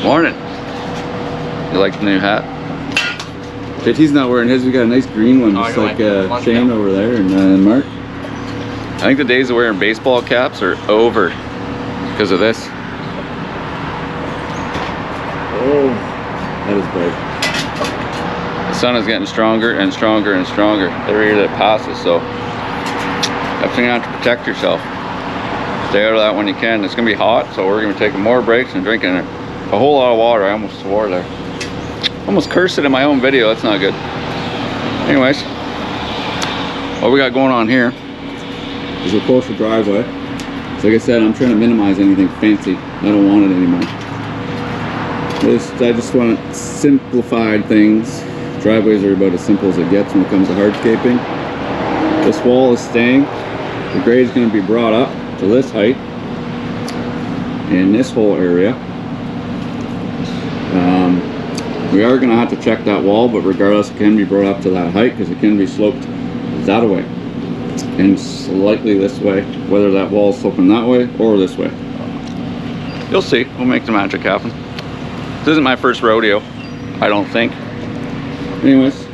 Morning. You like the new hat? JT's not wearing his. We got a nice green one, just like Shane over there and Mark. I think the days of wearing baseball caps are over because of this. Oh, that is bright. The sun is getting stronger and stronger and stronger every year that passes, so definitely have to protect yourself. Stay out of that when you can. It's gonna be hot, so we're gonna be taking more breaks and drinking a whole lot of water. I almost swore there. Almost cursed it in my own video. That's not good. Anyways, what we got going on here? There's a closer driveway. So like I said, I'm trying to minimize anything fancy. I don't want it anymore. I just want simplified things. Driveways are about as simple as it gets when it comes to hardscaping. This wall is staying. The grade is going to be brought up to this height in this whole area. We are going to have to check that wall, but regardless, it can be brought up to that height because it can be sloped that way and slightly this way, whether that wall is sloping that way or this way. You'll see. We'll make the magic happen. This isn't my first rodeo, I don't think. Anyways,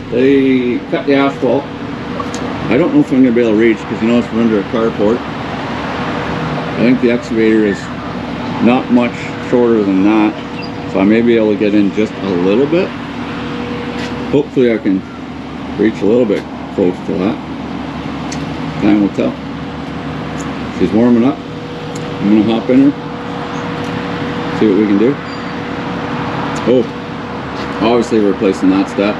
they cut the asphalt. I don't know if I'm going to be able to reach because you know it's under a carport. I think the excavator is not much shorter than that, so I may be able to get in just a little bit. Hopefully I can reach a little bit close to that. Time will tell. She's warming up. I'm going to hop in her, see what we can do. Oh, obviously we're replacing that step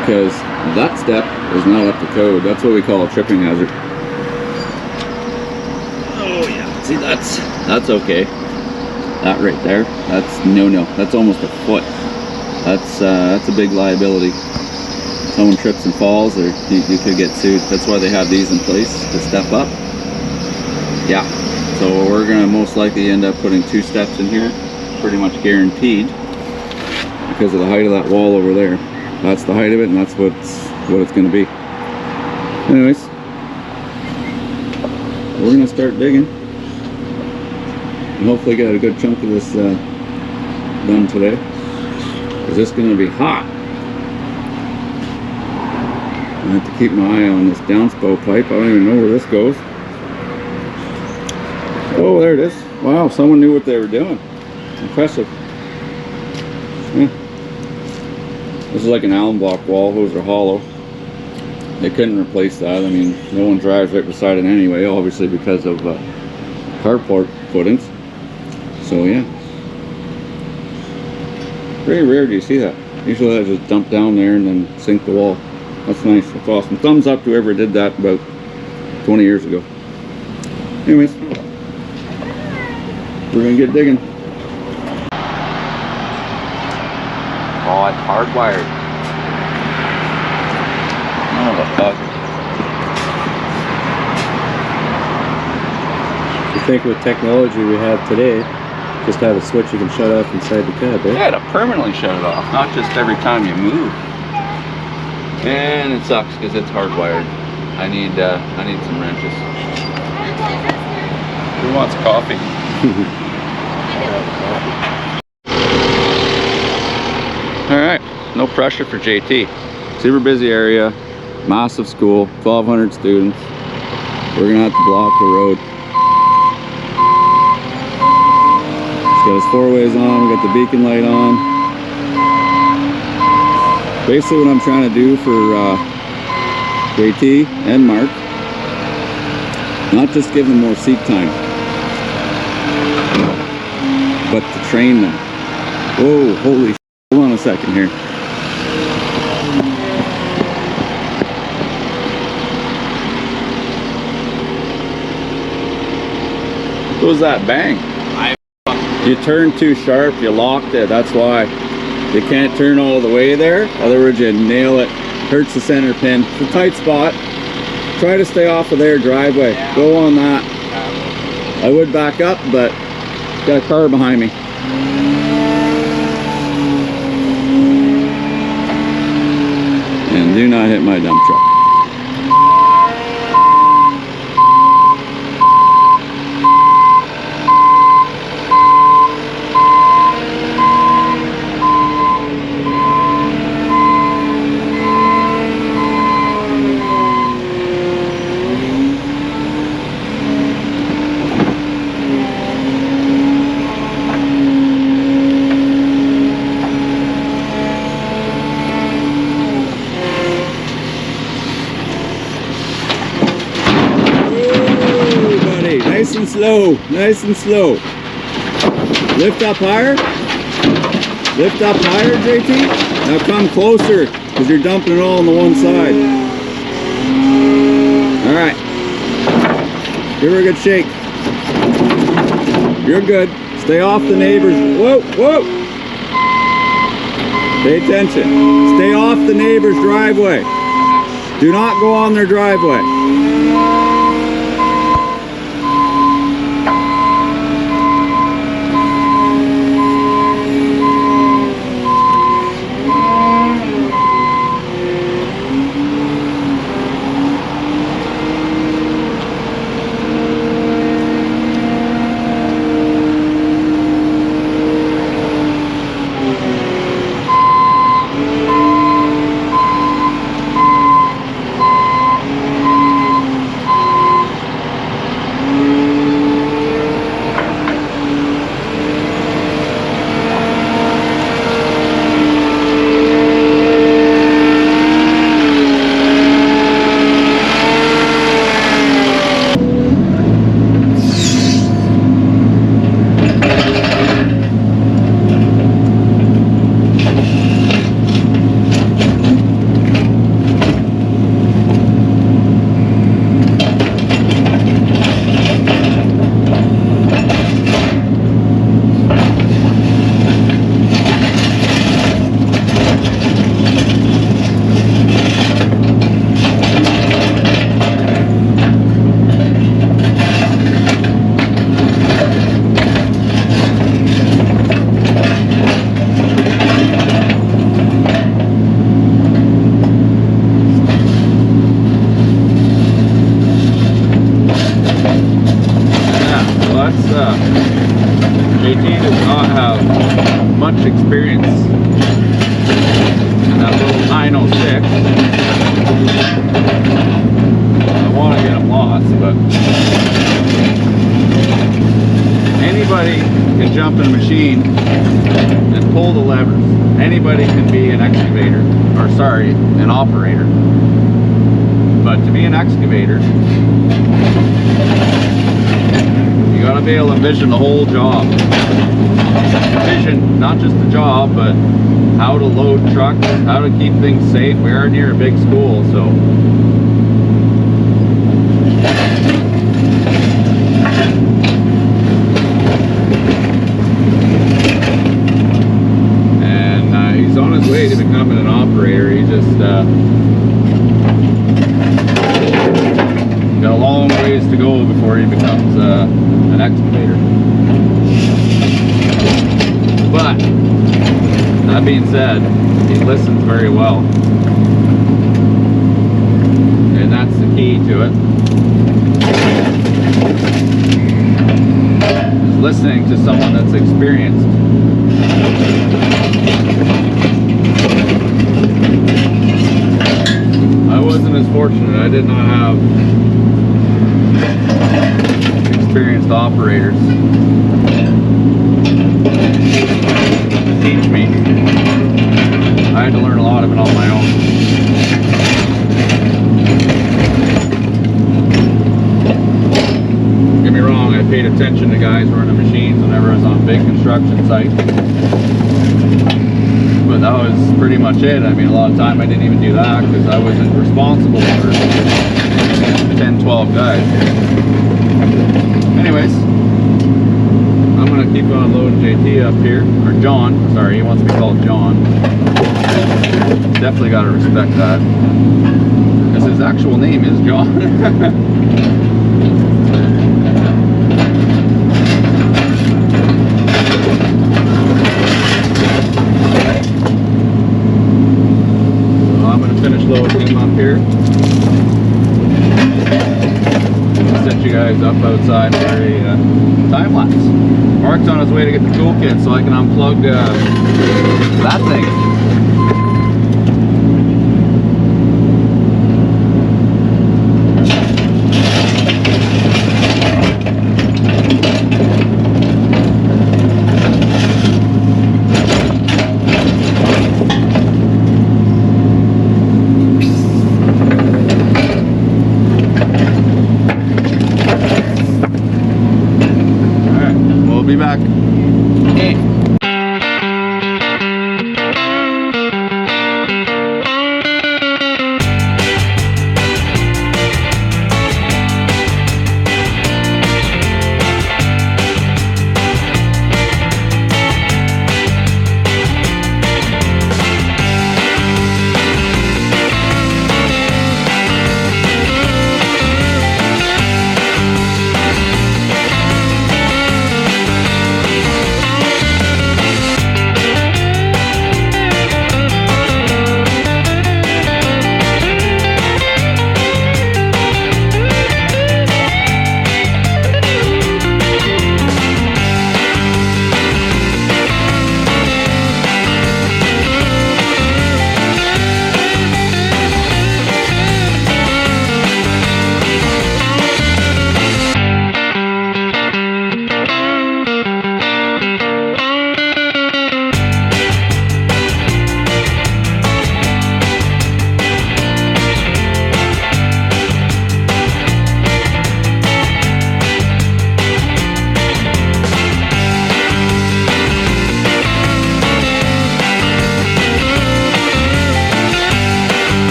because that step is not up to code. That's what we call a tripping hazard. Oh yeah, see that's okay. That right there, that's no. That's almost a foot. That's a big liability. Someone trips and falls, or you could get sued. That's why they have these in place to step up. Yeah, so we're gonna most likely end up putting 2 steps in here, pretty much guaranteed, because of the height of that wall over there. That's the height of it, and that's what it's gonna be. Anyways, we're gonna start digging and hopefully get a good chunk of this done today. Is this gonna be hot? I have to keep my eye on this downspout pipe. I don't even know where this goes. Oh, there it is. Wow, someone knew what they were doing. Impressive. Yeah. This is like an alum block wall. Those are hollow. They couldn't replace that. I mean, no one drives right beside it anyway, obviously because of carport footings. So yeah, very rare do you see that. Usually I just dump down there and then sink the wall. That's nice. That's awesome. Thumbs up to whoever did that about 20 years ago. Anyways, we're gonna get digging. Oh, it's hardwired. Oh, the fuck. You think with technology we have today, just have a switch you can shut off inside the cab, eh? Yeah, to permanently shut it off, not just every time you move. And it sucks because it's hardwired. I need some wrenches. Who wants coffee? All right, no pressure for JT. Super busy area, massive school, 1,200 students. We're gonna have to block the road. He's got his 4-ways on, we got the beacon light on. Basically what I'm trying to do for JT and Mark, not just give them more seat time, but to train them. Whoa, holy shit. Hold on a second here. What was that bang? You turned too sharp, you locked it, that's why. You can't turn all the way there, otherwise you nail it. Hurts the center pin. It's a tight spot. Try to stay off of their driveway. Go on that. I would back up, but got a car behind me. And do not hit my dump truck. slow. Nice and slow. Lift up higher. Lift up higher, JT. Now come closer, because you're dumping it all on the one side. All right. Give her a good shake. You're good. Stay off the neighbor's. Whoa, whoa. Pay attention. Stay off the neighbor's driveway. Do not go on their driveway. JT does not have much experience in that little 906. I want to get him lost, but anybody can jump in a machine and pull the levers. Anybody can be an excavator, or sorry, an operator. But to be an excavator, you gotta be able to envision the whole job. Envision not just the job, but how to load trucks, how to keep things safe. We are near a big school, so and he's on his way to becoming an operator. He just got a long ways to go before he becomes an excavator. But that being said, he listens very well, and that's the key to it. Is listening to someone that's experienced. I wasn't as fortunate. I did not have experienced operators to teach me. I had to learn a lot of it on my own. Don't get me wrong, I paid attention to guys running machines whenever I was on big construction sites. But that was pretty much it. I mean, a lot of time I didn't even do that because I wasn't responsible for 10, 12 guys. Anyways, I'm gonna keep on loading JT up here, or John, sorry, he wants to be called John. Definitely gotta respect that, because his actual name is John. So I'm gonna finish loading him up here. Set you guys up outside for a time lapse. Mark's on his way to get the toolkit so I can unplug that thing. back. Okay.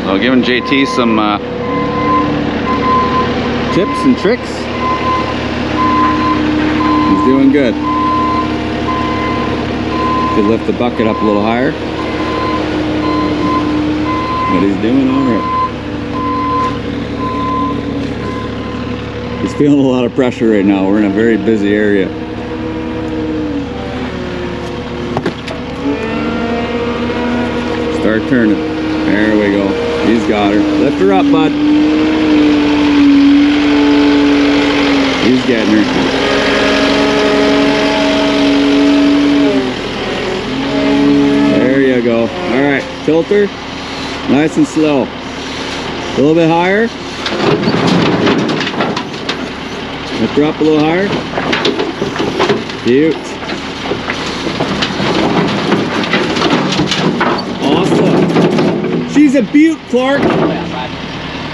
So giving JT some Tips and tricks. He's doing good. Could lift the bucket up a little higher, but he's doing all right. He's feeling a lot of pressure right now. We're in a very busy area. Start turning. There we go. He's got her. Lift her up, bud. He's getting her. There you go. All right, tilt her. Nice and slow. A little bit higher. Lift her up a little higher. Cute. Awesome. She's a beaut, Clark.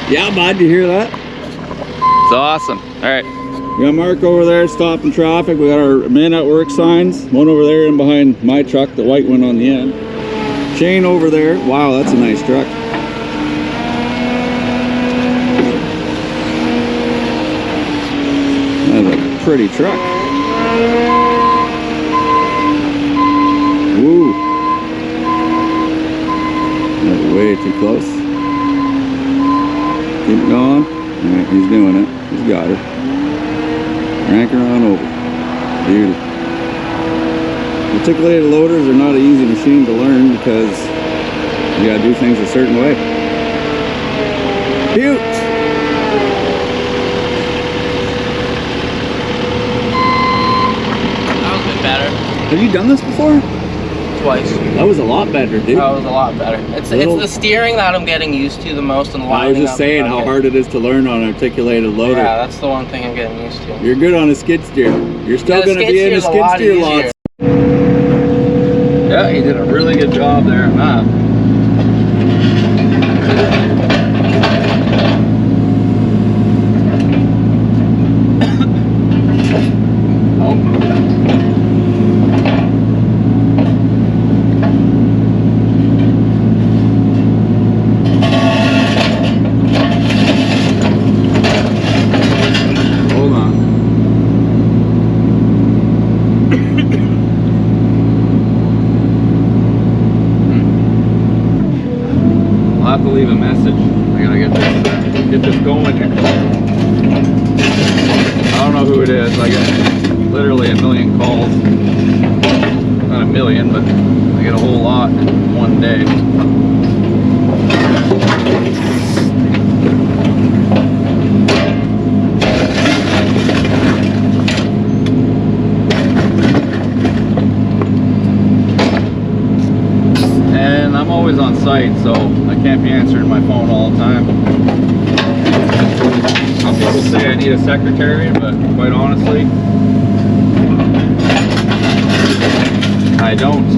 Yeah, bud, you hear that? It's awesome. All right. We got Mark over there stopping traffic. We got our men at work signs. One over there and behind my truck, the white one on the end. Shane over there. Wow, that's a nice truck. That's a pretty truck. Woo. That's way too close. Keep going. Alright, he's doing it. He's got her. Crank her on over. Beauty. Articulated loaders are not an easy machine to learn because you gotta do things a certain way. Cute! That was a bit better. Have you done this before? Twice. That was a lot better, dude. That was a lot better. It's the steering that I'm getting used to the most, and I was lining just up saying the how bucket. hard it is to learn on an articulated loader. Yeah, that's the one thing I'm getting used to. You're good on a skid steer. You're still Yeah, the gonna skid be in the steer's a skid lot steer easier. lots. Yeah, he did a really good job there. Huh? Hold on. I'll have to leave a message. I gotta get this going here. I don't know who it is. I get literally a million calls. Not a million, but I get a whole lot in one day. And I'm always on site, so I can't be answering my phone all the time. Some people say I need a secretary, but quite honestly, I don't.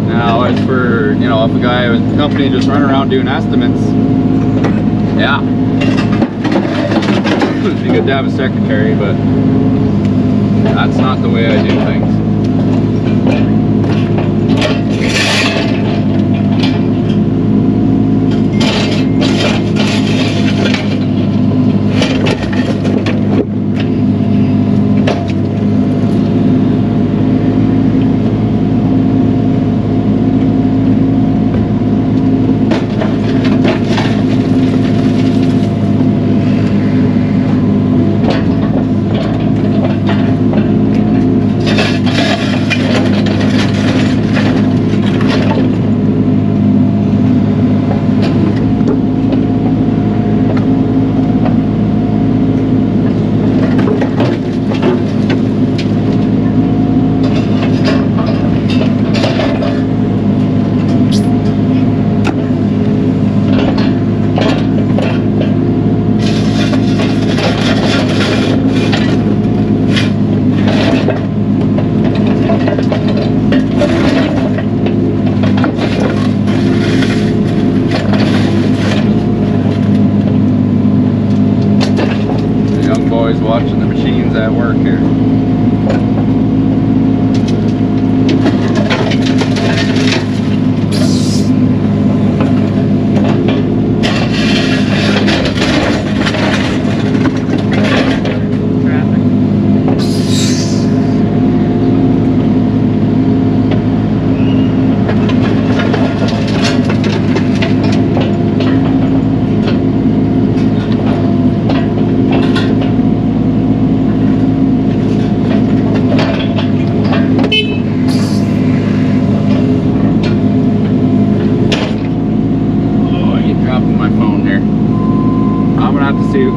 Now, as for, you know, if a guy with a company just running around doing estimates, yeah. It'd be good to have a secretary, but that's not the way I do things. Watching the machines at work here.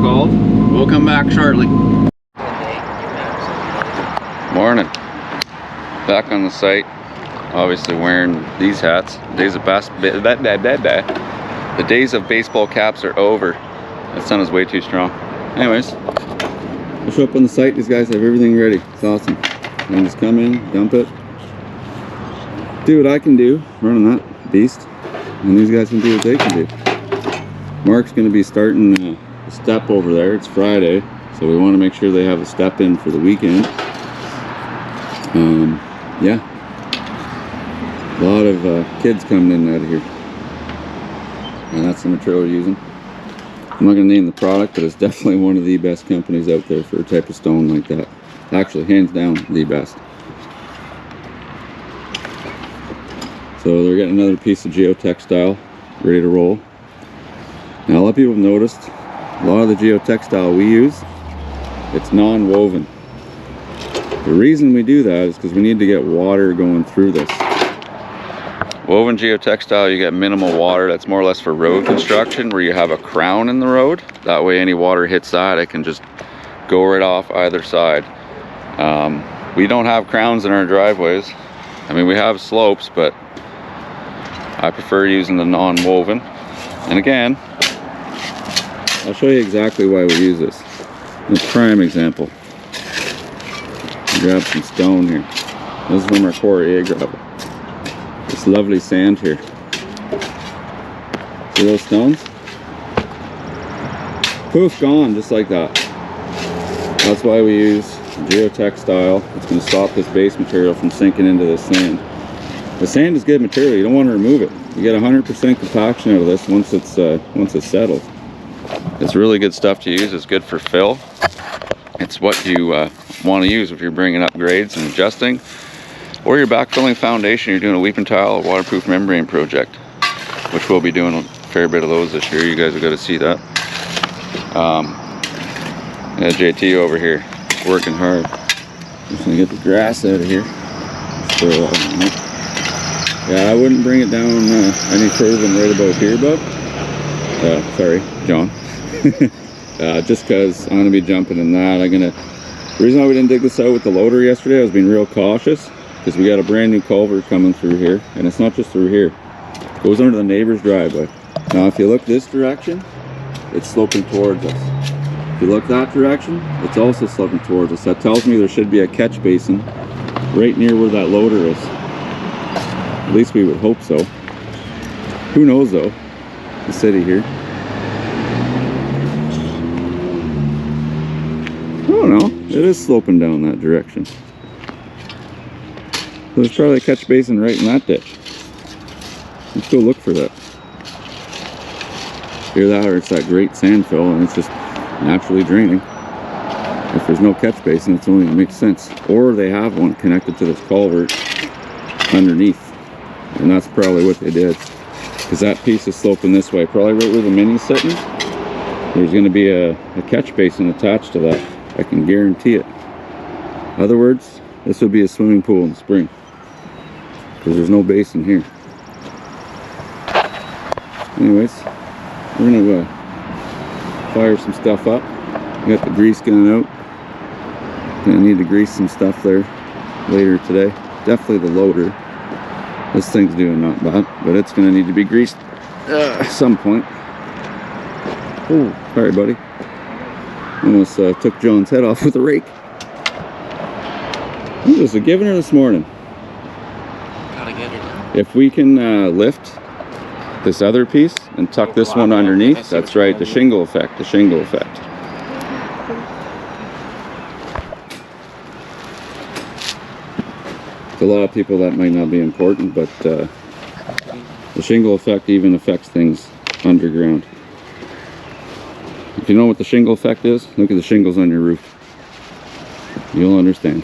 Called. We'll come back shortly. Morning. Back on the site. Obviously wearing these hats. The days of baseball caps are over. That sun is way too strong. Anyways, I'll show up on the site. These guys have everything ready. It's awesome. I can just come in, dump it, do what I can do running that beast, and these guys can do what they can do. Mark's going to be starting a step over there. It's Friday, so we want to make sure they have a step in for the weekend. Yeah, a lot of kids coming in and out of here, and that's the material we're using. I'm not going to name the product, but it's definitely one of the best companies out there for a type of stone like that. Actually, hands down, the best. So they're getting another piece of geotextile ready to roll. Now, a lot of people have noticed a lot of the geotextile we use, it's non-woven. The reason we do that is because we need to get water going through this. woven geotextile, you get minimal water. That's more or less for road construction, where you have a crown in the road. That way any water hits that, it can just go right off either side. We don't have crowns in our driveways. I mean, we have slopes, but I prefer using the non-woven. And again, I'll show you exactly why we use this. A prime example. Grab some stone here. This is from our quarry gravel. This lovely sand here. See those stones? Poof, gone, just like that. That's why we use geotextile. It's going to stop this base material from sinking into the sand. The sand is good material. You don't want to remove it. You get 100% compaction out of this once it's settled. It's really good stuff to use. It's good for fill. It's what you want to use if you're bringing up grades and adjusting, or you're backfilling foundation. You're doing a weep and tile or waterproof membrane project, which we'll be doing a fair bit of those this year. You guys have got to see that. Yeah, JT over here working hard. Just gonna get the grass out of here. Yeah, I wouldn't bring it down any further than right about here, bub. Sorry, John. Just because I'm gonna be jumping in that. The reason why we didn't dig this out with the loader yesterday, I was being real cautious because we got a brand new culvert coming through here, and it's not just through here. It goes under the neighbor's driveway. Now, if you look this direction, it's sloping towards us. If you look that direction, it's also sloping towards us. That tells me there should be a catch basin right near where that loader is. At least we would hope so. Who knows though? The city here. I don't know. It is sloping down that direction. There's probably a catch basin right in that ditch. Let's go look for that. Either that or it's that great sand fill and it's just naturally draining. If there's no catch basin, it's only makes sense. Or they have one connected to this culvert underneath. And that's probably what they did. Because that piece is sloping this way. Probably right where the mini's sitting. There's going to be a catch basin attached to that. I can guarantee it. In other words, this would be a swimming pool in the spring. Because there's no basin here. Anyways, we're going to fire some stuff up. We got the grease gun out. Gonna need to grease some stuff there later today. Definitely the loader. This thing's doing not bad, but it's gonna need to be greased at some point. Oh, sorry buddy. Almost took John's head off with a rake. What was I giving her this morning? Gotta get it. If we can lift this other piece and tuck this one underneath, that's right, the shingle effect, the shingle effect. To a lot of people that might not be important, but the shingle effect even affects things underground. If you know what the shingle effect is, look at the shingles on your roof. You'll understand.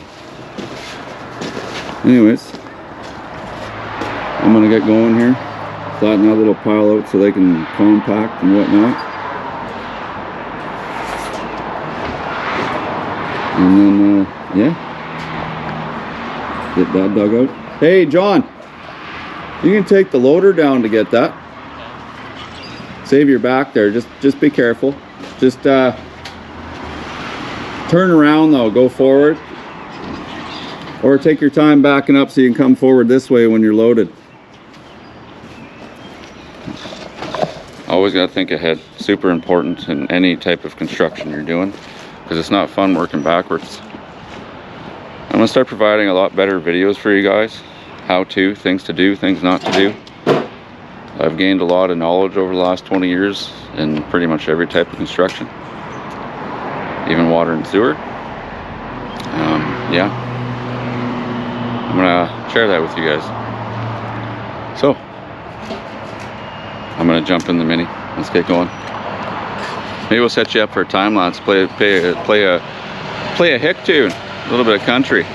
Anyways, I'm gonna get going here. Flatten that little pile out so they can compact and whatnot. And then, yeah. Get that dug out. Hey, John. You can take the loader down to get that. Save your back there. Just be careful. Just turn around though. Go forward. Or take your time backing up so you can come forward this way when you're loaded. Always got to think ahead. Super important in any type of construction you're doing, because it's not fun working backwards. I'm gonna start providing a lot better videos for you guys. How to, things to do, things not to do. I've gained a lot of knowledge over the last 20 years in pretty much every type of construction. Even water and sewer. Yeah. I'm gonna share that with you guys. So, I'm gonna jump in the Mini. Let's get going. Maybe we'll set you up for a time lapse. Play a hick tune. A little bit of country.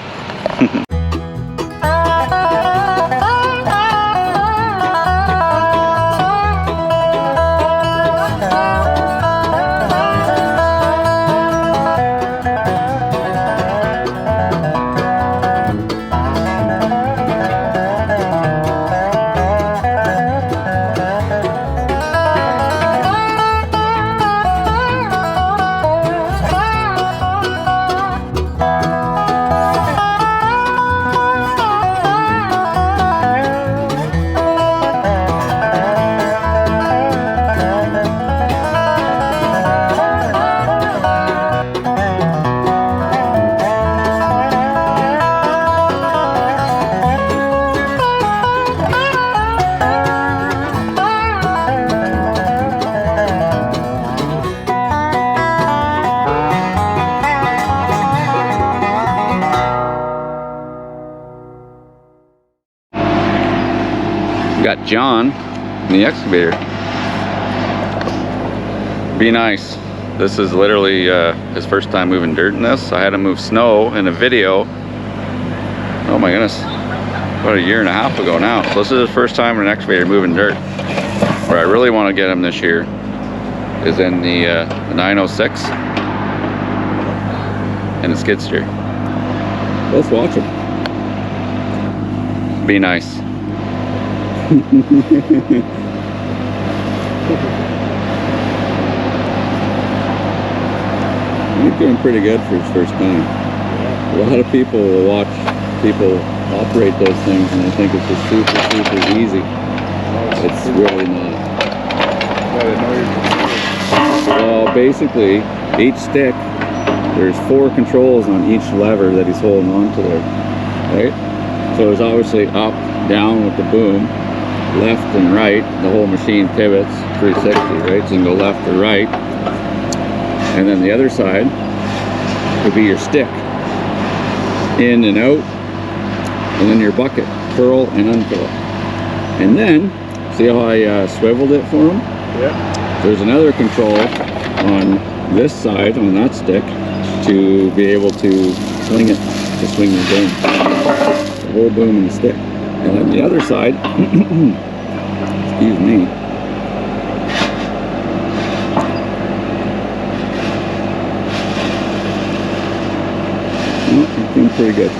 Got John in the excavator. Be nice. This is literally his first time moving dirt in this. I had him move snow in a video. Oh my goodness. About a year and a half ago now. So this is his first time in an excavator moving dirt. Where I really want to get him this year is in the 906 and the skid steer. Let's watch him. Be nice. He's doing pretty good for his first time. A lot of people will watch people operate those things and they think it's just super easy. It's really not. Well, basically, each stick, there's 4 controls on each lever that he's holding on to there, right? So there's obviously up, down with the boom, left and right. The whole machine pivots 360, right? So you can go left or right. And then the other side would be your stick, in and out, and then your bucket, curl and uncurl. And then, see how I swiveled it for him? Yeah. There's another control on this side, on that stick, to be able to swing it, to swing your boom. The whole boom in the stick. And then the other side, excuse me, oh, I'm doing pretty good.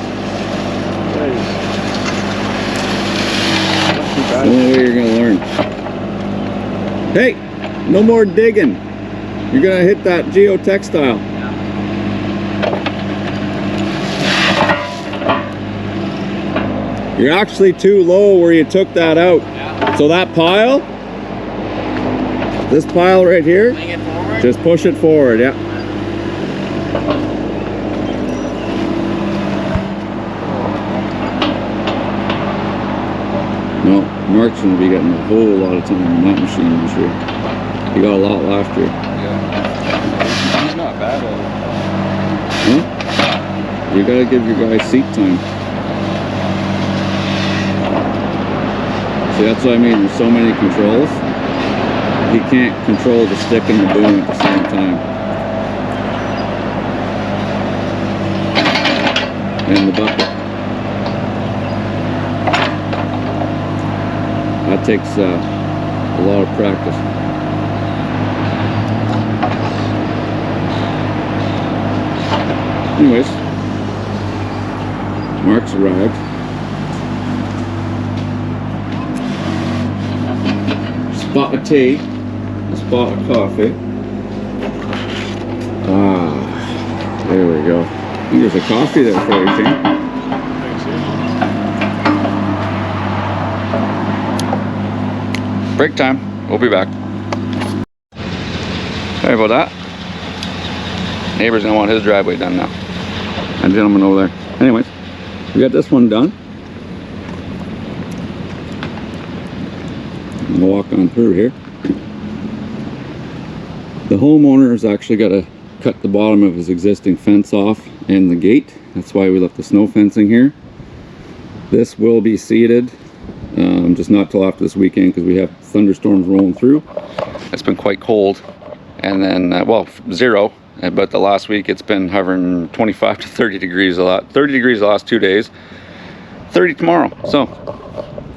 Nice. That's the only way you're gonna learn. Hey, no more digging. You're gonna hit that geotextile. You're actually too low where you took that out. Yeah. So that pile, this pile right here, Bring it forward. just push it forward, yeah. No, Mark's gonna be getting a whole lot of time on that machine this year. He got a lot last year. Yeah. He's not bad at Huh? You gotta give your guys seat time. See, that's what I mean, there's so many controls. He can't control the stick and the boom at the same time. And the bucket. That takes a lot of practice. Anyways, Mark's arrived. Spot of tea, a spot of coffee. Ah, there we go. I think there's a coffee there for you, Shane. Break time. We'll be back. Sorry about that. Neighbor's gonna want his driveway done now. That gentleman over there. Anyways, we got this one done. We'll walk on through here. The homeowner has actually got to cut the bottom of his existing fence off and the gate. That's why we left the snow fencing here. This will be seeded, just not till after this weekend because we have thunderstorms rolling through. It's been quite cold, and then well, 0. But the last week it's been hovering 25 to 30 degrees a lot. 30 degrees the last 2 days. 30 tomorrow. So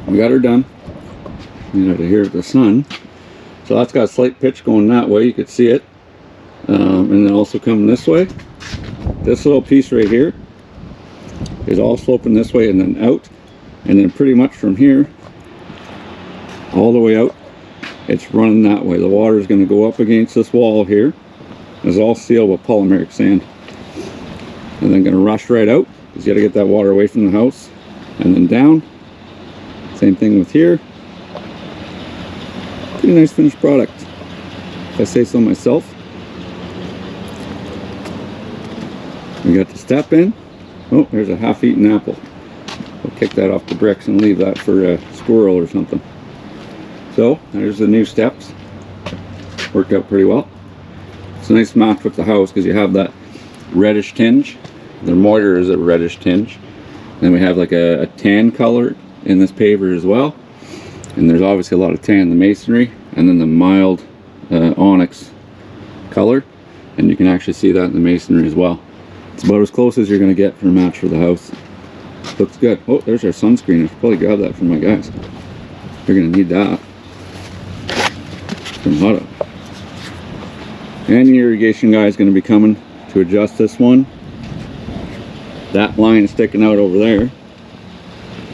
we got her done. You know, to hear the sun. So that's got a slight pitch going that way. You could see it. And then also coming this way. This little piece right here is all sloping this way and then out. And then pretty much from here all the way out, it's running that way. The water is going to go up against this wall here. It's all sealed with polymeric sand. And then going to rush right out because you got to get that water away from the house. And then down. Same thing with here. Pretty nice finished product, if I say so myself. We got the step in. Oh, there's a half-eaten apple. We'll kick that off the bricks and leave that for a squirrel or something. So, there's the new steps. Worked out pretty well. It's a nice match with the house because you have that reddish tinge. The mortar is a reddish tinge. Then we have like a tan color in this paver as well. And there's obviously a lot of tan in the masonry, and then the mild onyx color, and you can actually see that in the masonry as well. It's about as close as you're going to get for a match for the house. Looks good. Oh, there's our sunscreen. I should probably grab that for my guys. They're going to need that. It's been hot out. And the irrigation guy is going to be coming to adjust this one. That line is sticking out over there,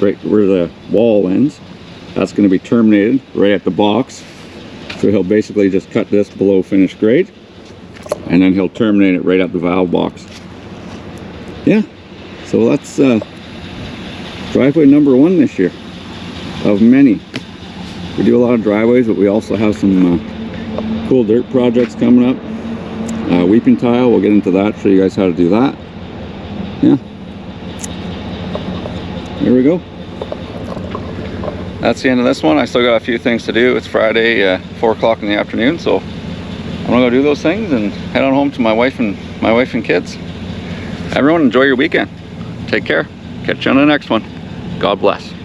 right where the wall ends. That's going to be terminated right at the box. So he'll basically just cut this below finished grade, and then he'll terminate it right at the valve box. Yeah, so that's driveway number 1 this year of many. We do a lot of driveways, but we also have some cool dirt projects coming up. Weeping tile, we'll get into that, show you guys how to do that. Yeah. Here we go. That's the end of this one. I still got a few things to do. It's Friday, 4 o'clock in the afternoon, so I'm gonna go do those things and head on home to my wife and kids. Everyone, enjoy your weekend. Take care. Catch you on the next one. God bless.